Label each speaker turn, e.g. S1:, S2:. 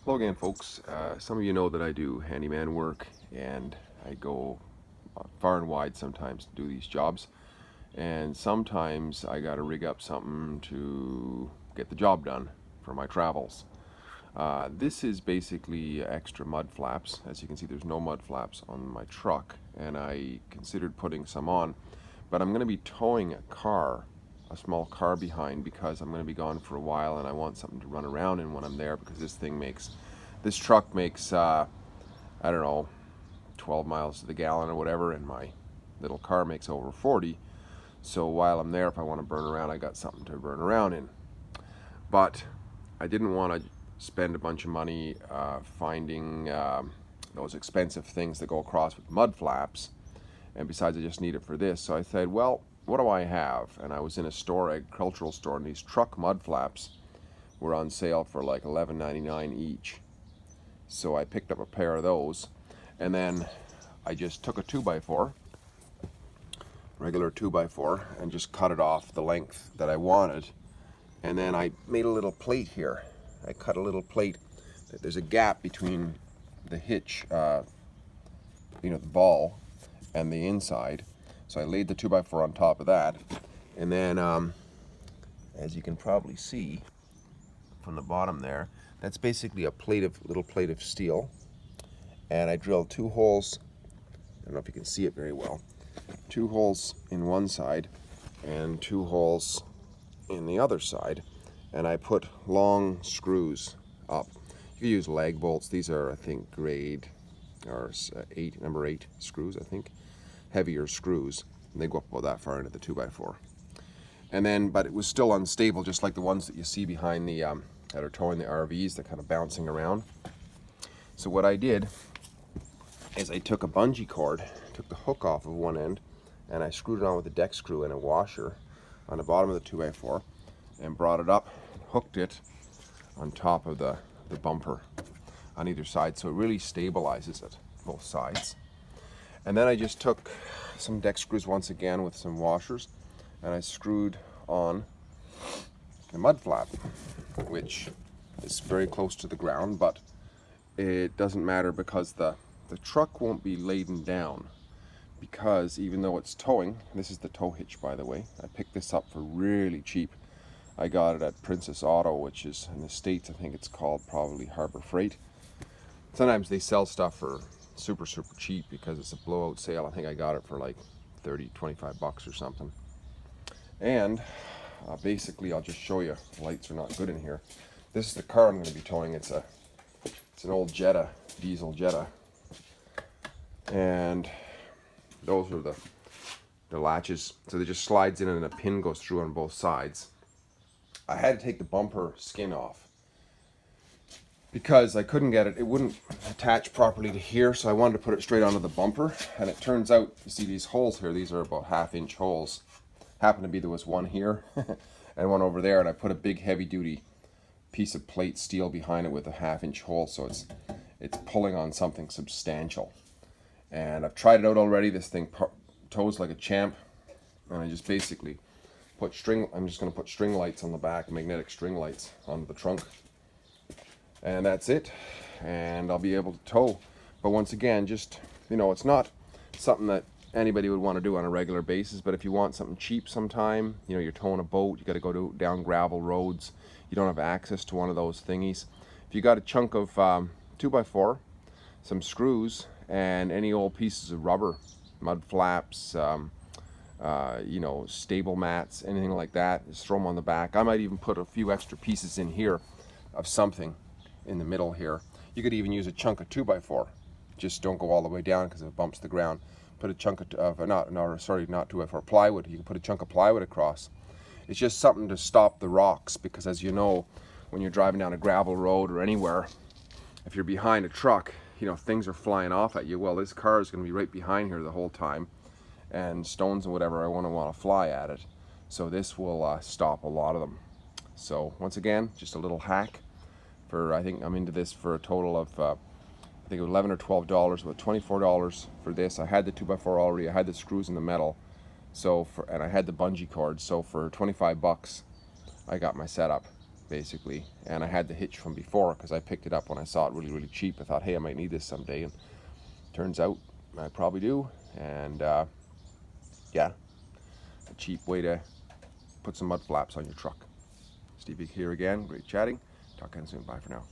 S1: Hello again, folks. Some of you know that I do handyman work, and I go far and wide sometimes to do these jobs. And sometimes I got to rig up something to get the job done for my travels. This is basically extra mud flaps. As you can see, there's no mud flaps on my truck, and I considered putting some on, but I'm going to be towing a small car behind, because I'm going to be gone for a while and I want something to run around in when I'm there, because this truck makes I don't know, 12 miles to the gallon or whatever, and my little car makes over 40. So while I'm there, if I want to burn around, I got something to burn around in. But I didn't want to spend a bunch of money finding those expensive things that go across with mud flaps, and besides I just need it for this. So I said, well, what do I have? And I was in a store, agricultural store, and these truck mud flaps were on sale for like $11.99 each. So I picked up a pair of those, and then I just took a 2x4, regular 2x4, and just cut it off the length that I wanted. And then I made a little plate here. I cut a little plate. There's a gap between the hitch, the ball, and the inside. So I laid the 2x4 on top of that. And then, as you can probably see from the bottom there, that's basically a little plate of steel. And I drilled 2 holes. I don't know if you can see it very well. 2 holes in one side and 2 holes in the other side. And I put long screws up. You can use lag bolts. These are, I think, grade or number 8 screws, I think. Heavier screws. And they go up about that far into the 2x4. And then, but it was still unstable, just like the ones that you see behind the, that are towing the RVs, they're kind of bouncing around. So what I did is I took a bungee cord, took the hook off of one end, and I screwed it on with a deck screw and a washer on the bottom of the 2x4, and brought it up, hooked it on top of the bumper on either side, so it really stabilizes it, both sides. And then I just took some deck screws once again with some washers, and I screwed on the mud flap, which is very close to the ground, but it doesn't matter, because the truck won't be laden down, because even though it's towing, this is the tow hitch, by the way. I picked this up for really cheap. I got it at Princess Auto, which is in the States, I think it's called probably Harbor Freight. Sometimes they sell stuff for super cheap because it's a blowout sale. I think I got it for like 25 bucks or something. And basically, I'll just show you. The lights are not good in here. This is the car I'm going to be towing. It's an old Jetta, diesel Jetta. And those are the latches. So they just slides in and a pin goes through on both sides. I had to take the bumper skin off because I couldn't get it. It wouldn't attach properly to here, so I wanted to put it straight onto the bumper. And it turns out, you see these holes here, these are about 1/2 inch holes. Happened to be there was one here and one over there, and I put a big heavy duty piece of plate steel behind it with a 1/2 inch hole, so it's pulling on something substantial. And I've tried it out already. This thing tows like a champ, and I just basically I'm just going to put string lights on the back, magnetic string lights on the trunk, and that's it, and I'll be able to tow. But once again, just, it's not something that anybody would want to do on a regular basis, but if you want something cheap sometime, you're towing a boat, you got to go down gravel roads, you don't have access to one of those thingies. If you got a chunk of 2x4, some screws, and any old pieces of rubber, mud flaps, stable mats, anything like that, just throw them on the back. I might even put a few extra pieces in here of something in the middle here. You could even use a chunk of 2x4. Just don't go all the way down, because it bumps the ground. Put a chunk of not 2x4 plywood. You can put a chunk of plywood across. It's just something to stop the rocks, because as you know, when you're driving down a gravel road or anywhere, if you're behind a truck, things are flying off at you. Well, this car is going to be right behind here the whole time, and stones and whatever I want to fly at it. So this will stop a lot of them. So once again, just a little hack. I think I'm into this for a total of I think $11 or $12, but $24 for this. I had the 2x4 already. I had the screws in the metal, and I had the bungee cord. So for 25 bucks, I got my setup. basically. And I had the hitch from before because I picked it up when I saw it really, really cheap. I thought, hey, I might need this someday, and turns out I probably do. And yeah, a cheap way to put some mud flaps on your truck. Stevie here again, great chatting. Talk again soon. Bye for now.